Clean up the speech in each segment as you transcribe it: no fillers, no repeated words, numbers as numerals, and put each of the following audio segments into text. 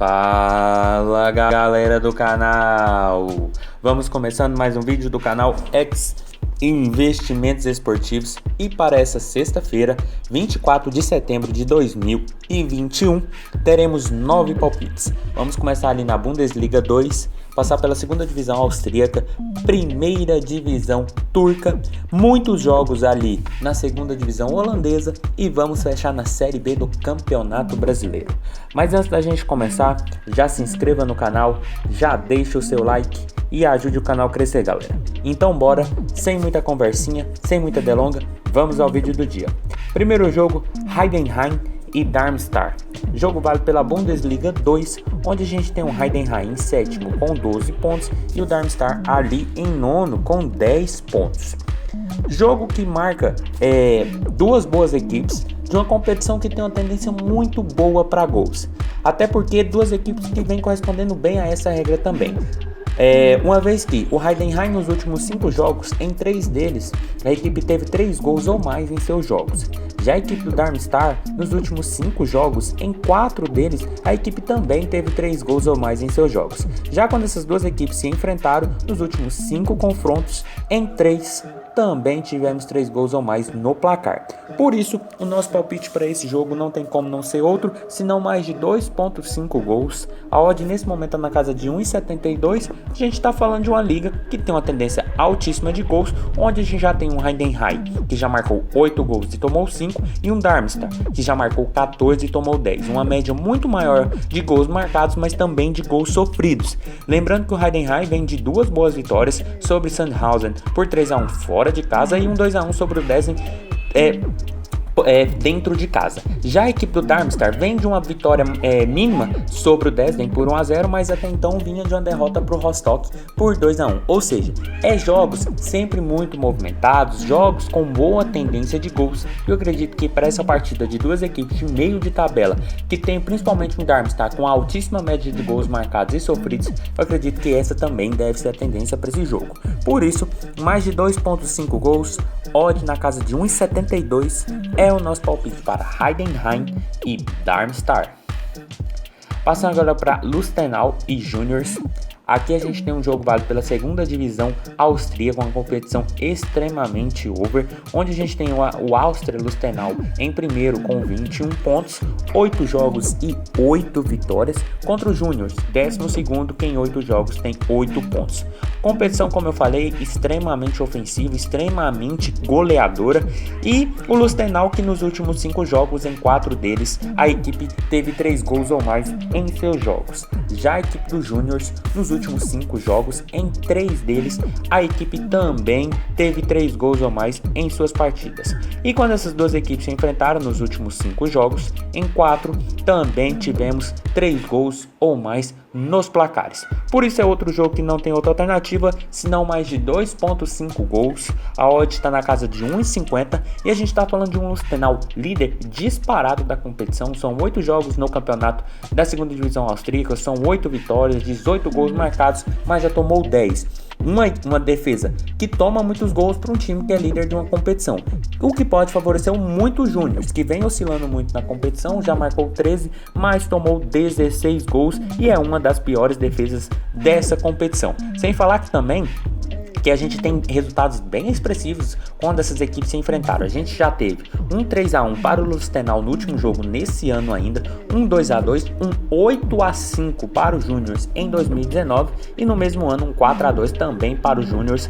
Fala galera do canal, vamos começando mais um vídeo do canal X Investimentos Esportivos e para essa sexta-feira, 24 de setembro de 2021, teremos 9 palpites. Vamos começar ali na Bundesliga 2, passar pela segunda divisão austríaca, primeira divisão turca, muitos jogos ali na segunda divisão holandesa e vamos fechar na Série B do Campeonato Brasileiro. Mas antes da gente começar, já se inscreva no canal, já deixa o seu like e ajude o canal a crescer, galera. Então bora, sem muita conversinha, sem muita delonga, vamos ao vídeo do dia. Primeiro jogo, Heidenheim e Darmstadt. Jogo válido pela Bundesliga 2, onde a gente tem o Heidenheim em sétimo com 12 pontos e o Darmstadt ali em nono com 10 pontos. Jogo que marca duas boas equipes de uma competição que tem uma tendência muito boa para gols. Até porque duas equipes que vêm correspondendo bem a essa regra também. Uma vez que o Heidenheim nos últimos 5 jogos, em 3 deles, a equipe teve 3 gols ou mais em seus jogos. Já a equipe do Darmstadt, nos últimos 5 jogos, em 4 deles, a equipe também teve 3 gols ou mais em seus jogos. Já quando essas duas equipes se enfrentaram, nos últimos 5 confrontos, em 3 também tivemos 3 gols ou mais no placar. Por isso, o nosso palpite para esse jogo não tem como não ser outro, senão mais de 2.5 gols. A odd nesse momento está na casa de 1,72. A gente está falando de uma liga que tem uma tendência altíssima de gols, onde a gente já tem um Heidenheim que já marcou 8 gols e tomou 5, e um Darmstadt que já marcou 14 e tomou 10. Uma média muito maior de gols marcados, mas também de gols sofridos. Lembrando que o Heidenheim vem de 2 boas vitórias sobre Sandhausen por 3-1 fora de casa e um 2-1 sobre o Dresden dentro de casa. Já a equipe do Darmstadt vem de uma vitória mínima sobre o Dresden por 1-0, mas até então vinha de uma derrota para o Rostock por 2-1. Ou seja, jogos sempre muito movimentados, jogos com boa tendência de gols. Eu acredito que para essa partida de duas equipes de meio de tabela, que tem principalmente um Darmstadt com altíssima média de gols marcados e sofridos, eu acredito que essa também deve ser a tendência para esse jogo. Por isso, mais de 2.5 gols, odd na casa de 1,72 é o nosso palpite para Heidenheim e Darmstadt. Passando agora para Lustenau e Juniors. Aqui a gente tem um jogo válido pela segunda divisão austríaca, uma competição extremamente over, onde a gente tem o Austria Lustenau em primeiro com 21 pontos, 8 jogos e 8 vitórias, contra o Juniors, 12º, que em 8 jogos tem 8 pontos. Competição, como eu falei, extremamente ofensiva, extremamente goleadora, e o Lustenau que nos últimos 5 jogos, em 4 deles, a equipe teve 3 gols ou mais em seus jogos. Já a equipe do Juniors, nos últimos 5 jogos, em 3 deles, a equipe também teve 3 gols ou mais em suas partidas. E quando essas duas equipes se enfrentaram nos últimos 5 jogos, em 4 também tivemos 3 gols ou mais nos placares. Por isso é outro jogo que não tem outra alternativa, senão mais de 2.5 gols. A odd está na casa de 1,50 e a gente está falando de um Lustenau líder disparado da competição. São 8 jogos no campeonato da segunda divisão austríaca, são 8 vitórias, 18 gols marcados, mas já tomou 10. Uma defesa que toma muitos gols para um time que é líder de uma competição, o que pode favorecer muito o Juniors, que vem oscilando muito na competição, já marcou 13, mas tomou 16 gols e é uma das piores defesas dessa competição. Sem falar que também que a gente tem resultados bem expressivos quando essas equipes se enfrentaram. A gente já teve um 3-1 para o Lustenau no último jogo nesse ano ainda, um 2-2, um 8-5 para o Juniors em 2019 e no mesmo ano um 4-2 também para o Juniors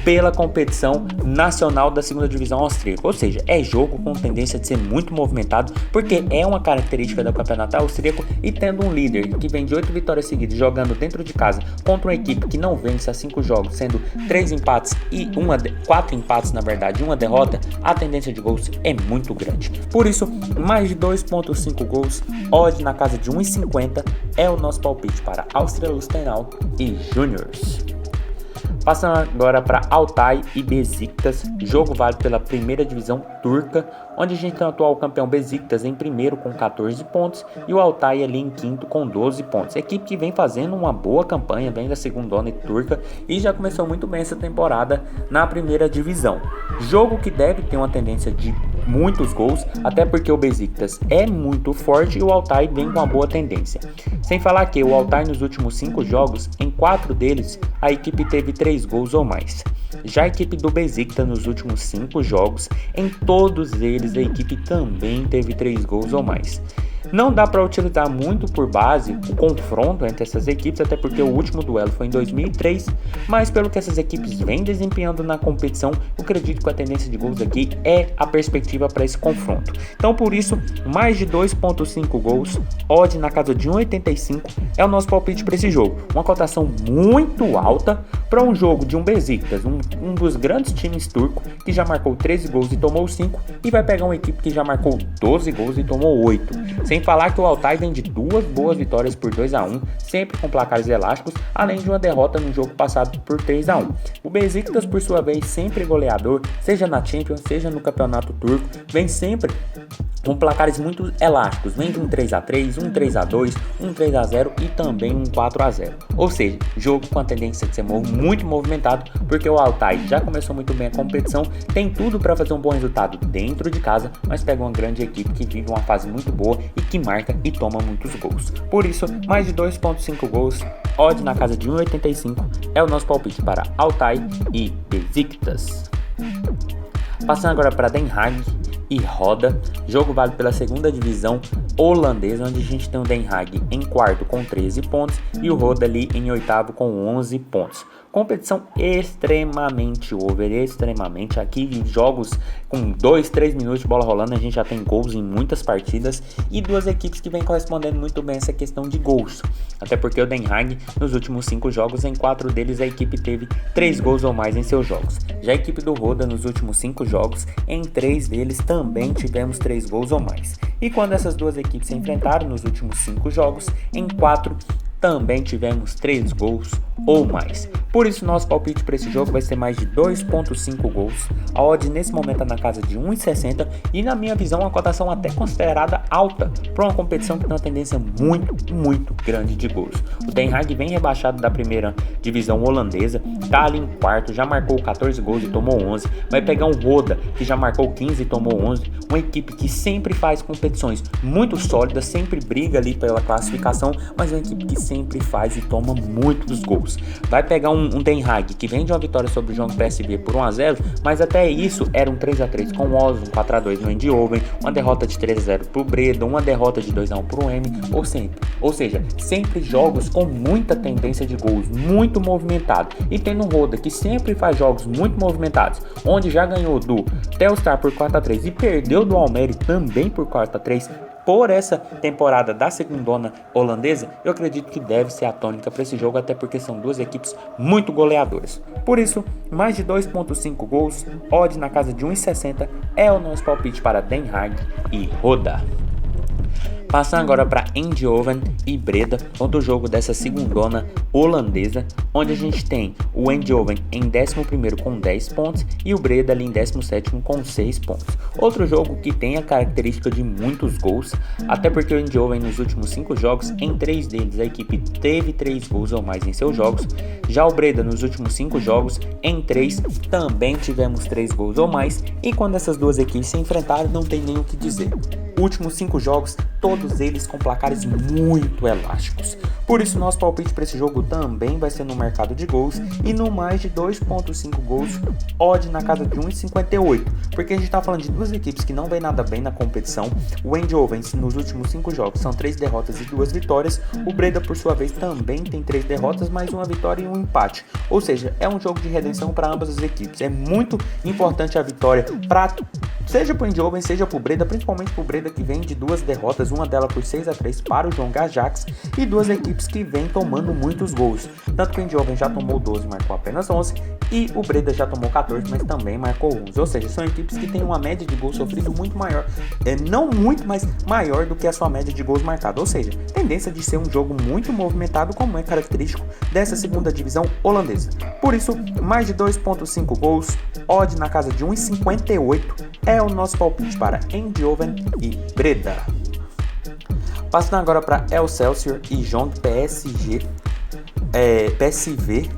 pela competição nacional da segunda divisão austríaca. Ou seja, é jogo com tendência de ser muito movimentado, porque é uma característica do campeonato austríaco, e tendo um líder que vem de 8 vitórias seguidas jogando dentro de casa contra uma equipe que não vence há 5 jogos, sendo 3 empates e 4 empates na verdade, uma derrota, a tendência de gols é muito grande. Por isso, mais de 2.5 gols, odd na casa de 1,50 é o nosso palpite para Austria Lustenau e Juniors. Passando agora para Altay e Besiktas, jogo válido pela primeira divisão turca, onde a gente tem o atual campeão Besiktas em primeiro com 14 pontos e o Altay ali em quinto com 12 pontos. Equipe que vem fazendo uma boa campanha, vem da segundona turca e já começou muito bem essa temporada na primeira divisão. Jogo que deve ter uma tendência de muitos gols, até porque o Besiktas é muito forte e o Altay vem com uma boa tendência. Sem falar que o Altay nos últimos 5 jogos, em 4 deles, a equipe teve 3 gols ou mais. Já a equipe do Besiktas nos últimos 5 jogos, em todos eles a equipe também teve 3 gols ou mais. Não dá para utilizar muito por base o confronto entre essas equipes, até porque o último duelo foi em 2003, mas pelo que essas equipes vêm desempenhando na competição, eu acredito que a tendência de gols aqui é a perspectiva para esse confronto. Então por isso, mais de 2.5 gols, odd na casa de 1,85 é o nosso palpite para esse jogo. Uma cotação muito alta para um jogo de um Besiktas, um dos grandes times turcos, que já marcou 13 gols e tomou 5, e vai pegar uma equipe que já marcou 12 gols e tomou 8. Sem falar que o Altay vem de 2 boas vitórias por 2-1, sempre com placares elásticos, além de uma derrota no jogo passado por 3-1. O Besiktas, por sua vez, sempre goleador, seja na Champions, seja no campeonato turco, vem sempre com placares muito elásticos, vem de um 3-3, um 3-2, um 3-0 e também um 4-0. Ou seja, jogo com a tendência de ser muito movimentado, porque o Altay já começou muito bem a competição, tem tudo para fazer um bom resultado dentro de casa, mas pega uma grande equipe que vive uma fase muito boa e que marca e toma muitos gols. Por isso, mais de 2.5 gols, odd na casa de 1,85 é o nosso palpite para Altay e Besiktas. Passando agora para Den Haag e Roda, jogo válido pela segunda divisão holandesa, onde a gente tem o Den Haag em quarto com 13 pontos e o Roda ali em oitavo com 11 pontos. Competição extremamente extremamente. Aqui jogos com 2-3 minutos de bola rolando, a gente já tem gols em muitas partidas e duas equipes que vêm correspondendo muito bem a essa questão de gols. Até porque o Den Haag, nos últimos 5 jogos, em 4 deles a equipe teve 3 gols ou mais em seus jogos. Já a equipe do Roda, nos últimos 5 jogos, em 3 deles também tivemos 3 gols ou mais. E quando essas duas equipes se enfrentaram nos últimos 5 jogos, em 4 também tivemos 3 gols ou mais. Por isso nosso palpite para esse jogo vai ser mais de 2.5 gols. A odd nesse momento é na casa de 1,60 e na minha visão uma cotação até considerada alta para uma competição que tem uma tendência muito grande de gols. O Den Haag vem rebaixado da primeira divisão holandesa, tá ali em quarto, já marcou 14 gols e tomou 11, vai pegar um Roda que já marcou 15 e tomou 11, uma equipe que sempre faz competições muito sólidas, sempre briga ali pela classificação, mas é uma equipe que sempre faz e toma muitos gols. Vai pegar um Den Haag que vem de uma vitória sobre o Jong PSV por 1-0, mas até isso era um 3-3 com o Oz, um 4-2 no Eindhoven, uma derrota de 3-0 pro Breda, uma derrota de 2-1 pro M, ou seja, sempre jogos com muita tendência de gols, muito movimentado. E tem no Roda que sempre faz jogos muito movimentados, onde já ganhou do Telstar por 4-3 e perdeu do Almere também por 4-3. Por essa temporada da segundona holandesa, eu acredito que deve ser a tônica para esse jogo, até porque são duas equipes muito goleadoras. Por isso, mais de 2.5 gols, odd na casa de 1,60 é o nosso palpite para Den Haag e Roda. Passando agora para Eindhoven e Breda, outro jogo dessa segundona holandesa, onde a gente tem o Eindhoven em 11º com 10 pontos e o Breda ali em 17º com 6 pontos. Outro jogo que tem a característica de muitos gols, até porque o Eindhoven nos últimos 5 jogos, em 3 deles a equipe teve 3 gols ou mais em seus jogos. Já o Breda nos últimos 5 jogos, em 3 também tivemos 3 gols ou mais, e quando essas duas equipes se enfrentaram não tem nem o que dizer. Últimos 5 jogos, todos eles com placares muito elásticos. Por isso nosso palpite para esse jogo também vai ser no mercado de gols e no mais de 2.5 gols, odd na casa de 1,58, porque a gente está falando de duas equipes que não vem nada bem na competição. O Eindhoven nos últimos 5 jogos são 3 derrotas e 2 vitórias, o Breda por sua vez também tem 3 derrotas, mais uma vitória e um empate, ou seja, é um jogo de redenção para ambas as equipes. É muito importante a vitória seja para o Eindhoven, seja para o Breda, principalmente para o Breda que vem de 2 derrotas, uma delas por 6-3 para o Jong Ajax, e duas equipes que vêm tomando muitos gols. Tanto que o Eindhoven já tomou 12, marcou apenas 11, e o Breda já tomou 14, mas também marcou 11. Ou seja, são equipes que têm uma média de gols sofrido muito maior, não muito, mas maior do que a sua média de gols marcados. Ou seja, tendência de ser um jogo muito movimentado, como é característico dessa segunda divisão holandesa. Por isso, mais de 2.5 gols, odd na casa de 1,58 é o nosso palpite para Eindhoven e Breda. Passando agora para Excelsior e Jong PSV,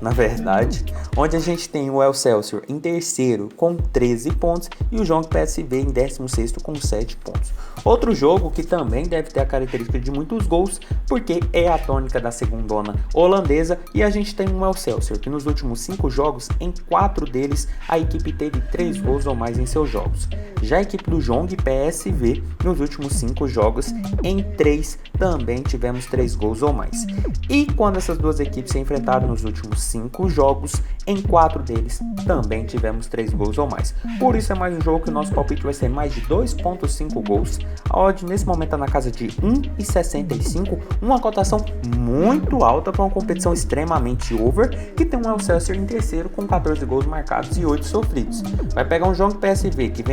na verdade, onde a gente tem o Excelsior em terceiro com 13 pontos e o Jong PSV em 16º com 7 pontos. Outro jogo que também deve ter a característica de muitos gols, porque é a tônica da segundona holandesa, e a gente tem um Excelsior que nos últimos 5 jogos, em 4 deles, a equipe teve 3 gols ou mais em seus jogos. Já a equipe do Jong PSV, nos últimos 5 jogos, em 3 também tivemos 3 gols ou mais. E quando essas duas equipes se enfrentaram nos últimos 5 jogos, em 4 deles também tivemos 3 gols ou mais. Por isso é mais um jogo que o nosso palpite vai ser mais de 2.5 gols. A odd nesse momento está na casa de 1,65, uma cotação muito alta para uma competição extremamente over, que tem um Excelsior em terceiro com 14 gols marcados e 8 sofridos. Vai pegar um jogo PSV que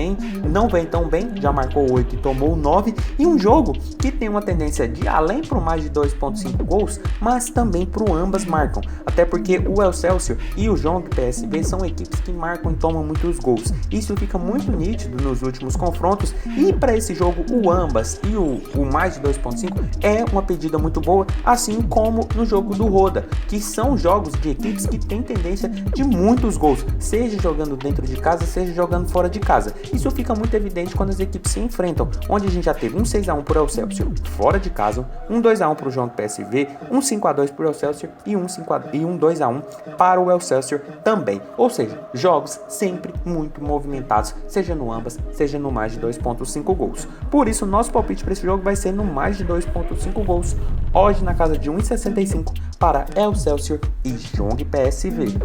não vem tão bem, já marcou 8 e tomou 9, e um jogo que tem uma tendência de além para mais de 2.5 gols, mas também para o ambas marcam, até porque o Excelsior e o Jong PSV são equipes que marcam e tomam muitos gols. Isso fica muito nítido nos últimos confrontos, e para esse jogo o ambas e o mais de 2.5 é uma pedida muito boa, assim como no jogo do Roda, que são jogos de equipes que têm tendência de muitos gols, seja jogando dentro de casa, seja jogando fora de casa. Isso fica muito evidente quando as equipes se enfrentam, onde a gente já teve um 6-1 para o Excelsior fora de casa, um 2-1 para o Jong PSV, um 5-2 para o Excelsior e um 2-1 para o Excelsior também. Ou seja, jogos sempre muito movimentados, seja no ambas, seja no mais de 2.5 gols. Por isso, nosso palpite para esse jogo vai ser no mais de 2.5 gols, hoje na casa de 1,65 para Excelsior e Jong PSV.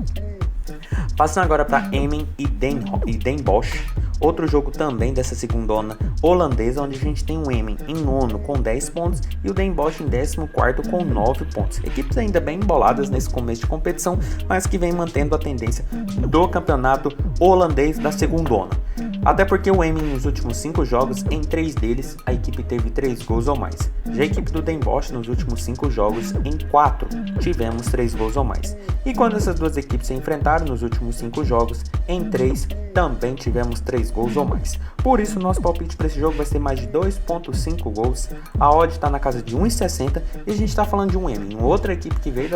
Passando agora para Emmen e Den Bosch, outro jogo também dessa segundona holandesa, onde a gente tem o Emmen em nono com 10 pontos e o Den Bosch em 14º com 9 pontos. Equipes ainda bem emboladas nesse começo de competição, mas que vem mantendo a tendência do campeonato holandês da segundona. Até porque o Emmen nos últimos 5 jogos, em 3 deles, a equipe teve 3 gols ou mais. Já a equipe do Den Bosch nos últimos 5 jogos, em 4 tivemos 3 gols ou mais. E quando essas duas equipes se enfrentaram nos últimos 5 jogos, em 3 também tivemos 3 gols ou mais. Por isso, nosso palpite para esse jogo vai ser mais de 2.5 gols. A odd está na casa de 1,60 e a gente está falando de um Emmen, uma outra equipe que veio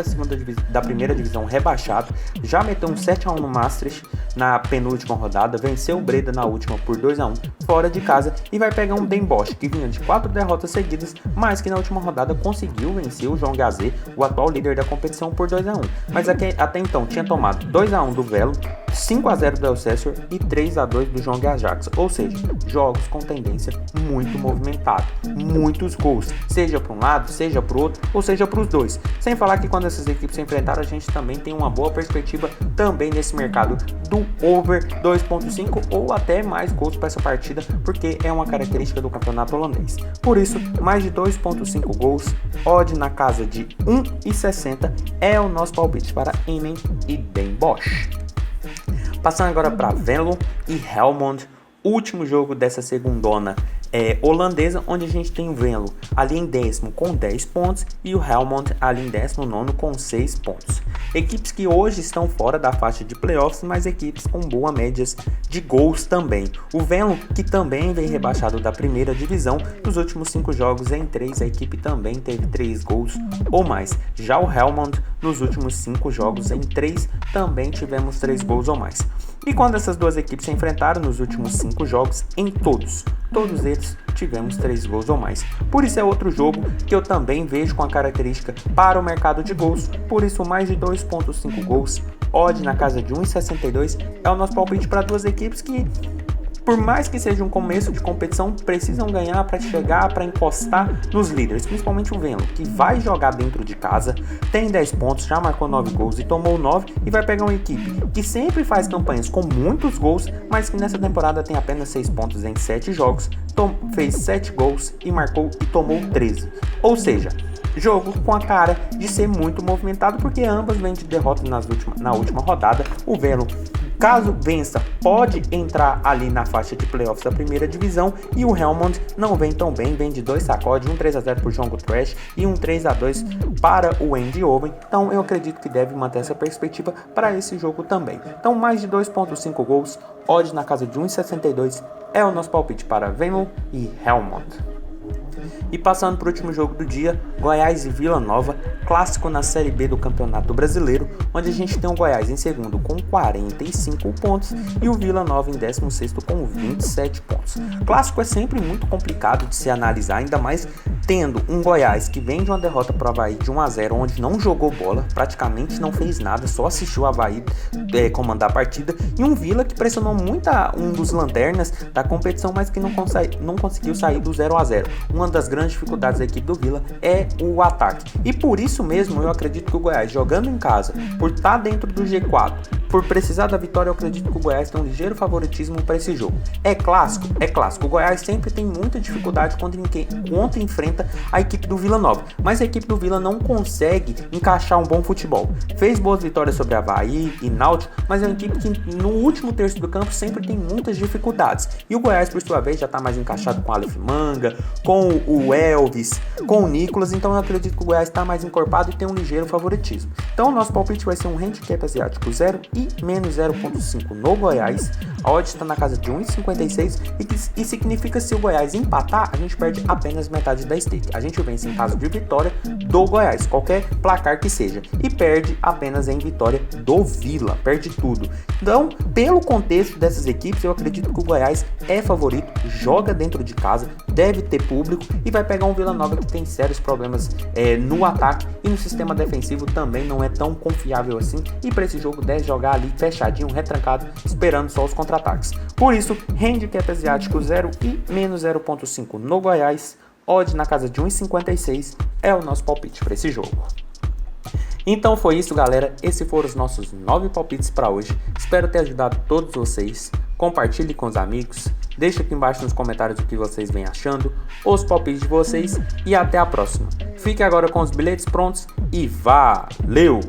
da primeira divisão rebaixado, já meteu um 7-1 no Maastricht na penúltima rodada, venceu o Breda na última por 2-1 fora de casa e vai pegar um Den Bosch que vinha de 4 derrotas seguidas, mas que na última rodada conseguiu vencer o Jong AZ, o atual líder da competição, por 2-1, mas até então tinha tomado 2-1 do Velo, 5-0 do Excelsior e 3-2 do Jong Ajax, ou seja, jogos com tendência muito movimentada, muitos gols, seja para um lado, seja para o outro, ou seja para os dois. Sem falar que quando essas equipes se enfrentaram, a gente também tem uma boa perspectiva também nesse mercado do over 2.5 ou até mais gols para essa partida, porque é uma característica do campeonato holandês. Por isso, mais de 2.5 gols, odd na casa de 1,60 é o nosso palpite para Emmen e Den Bosch. Passando agora para Venlo e Helmond, último jogo dessa segundona holandesa, onde a gente tem o Venlo ali em 10º com 10 pontos e o Helmond ali em 19º com 6 pontos. Equipes que hoje estão fora da faixa de playoffs, mas equipes com boas médias de gols também. O Venlo, que também vem rebaixado da primeira divisão, nos últimos 5 jogos em 3 a equipe também teve 3 gols ou mais. Já o Helmond, nos últimos 5 jogos em 3 também tivemos 3 gols ou mais. E quando essas duas equipes se enfrentaram nos últimos 5 jogos, em todos eles tivemos 3 gols ou mais. Por isso é outro jogo que eu também vejo com a característica para o mercado de gols. Por isso, mais de 2.5 gols, odd na casa de 1,62 é o nosso palpite para duas equipes que, por mais que seja um começo de competição, precisam ganhar para chegar, para encostar nos líderes, principalmente o Venlo, que vai jogar dentro de casa, tem 10 pontos, já marcou 9 gols e tomou 9, e vai pegar uma equipe que sempre faz campanhas com muitos gols, mas que nessa temporada tem apenas 6 pontos em 7 jogos, fez 7 gols e marcou e tomou 13. Ou seja, jogo com a cara de ser muito movimentado, porque ambas vêm de derrota na última rodada. O Venlo, caso vença, pode entrar ali na faixa de playoffs da primeira divisão, e o Helmond não vem tão bem, vem de 2 sacodes, um 3-0 para o Jong Trash e um 3-2 para o Eindhoven. Então eu acredito que deve manter essa perspectiva para esse jogo também. Então mais de 2.5 gols, odd na casa de 1,62 é o nosso palpite para Venlo e Helmond. E passando para o último jogo do dia, Goiás e Vila Nova, clássico na Série B do Campeonato Brasileiro, onde a gente tem o Goiás em segundo com 45 pontos e o Vila Nova em 16º com 27 pontos. Clássico é sempre muito complicado de se analisar, ainda mais tendo um Goiás que vem de uma derrota para o Avaí de 1-0, onde não jogou bola, praticamente não fez nada, só assistiu o Avaí comandar a partida, e um Vila que pressionou muito um dos lanternas da competição, mas que não conseguiu sair do 0-0. Uma das grandes dificuldades da equipe do Vila é o ataque. E por isso mesmo eu acredito que o Goiás, jogando em casa, por estar dentro do G4, por precisar da vitória, eu acredito que o Goiás tem um ligeiro favoritismo para esse jogo. É clássico? É clássico. O Goiás sempre tem muita dificuldade quando enfrenta a equipe do Vila Nova, mas a equipe do Vila não consegue encaixar um bom futebol. Fez boas vitórias sobre Avaí e Náutico, mas é uma equipe que no último terço do campo sempre tem muitas dificuldades. E o Goiás, por sua vez, já está mais encaixado com o Aleph Manga, com o Elvis, com o Nicolas, então eu acredito que o Goiás está mais encorpado e tem um ligeiro favoritismo. Então o nosso palpite vai ser um handicap asiático 0 e menos 0.5 no Goiás. A odd está na casa de 1,56 e significa que se o Goiás empatar, a gente perde apenas metade da stake. A gente vence em caso de vitória do Goiás, qualquer placar que seja, e perde apenas em vitória do Vila, perde tudo. Então, pelo contexto dessas equipes, eu acredito que o Goiás é favorito, joga dentro de casa, deve ter público e vai pegar um Vila Nova que tem sérios problemas no ataque e no sistema defensivo também não é tão confiável assim, e para esse jogo deve jogar ali fechadinho, retrancado, esperando só os contra-ataques. Por isso, handicap asiático 0 e menos 0.5 no Goiás, odd na casa de 1,56 é o nosso palpite para esse jogo. Então foi isso, galera, esses foram os nossos 9 palpites para hoje, espero ter ajudado todos vocês. Compartilhe com os amigos, deixe aqui embaixo nos comentários o que vocês vêm achando, os palpites de vocês e até a próxima. Fique agora com os bilhetes prontos e valeu!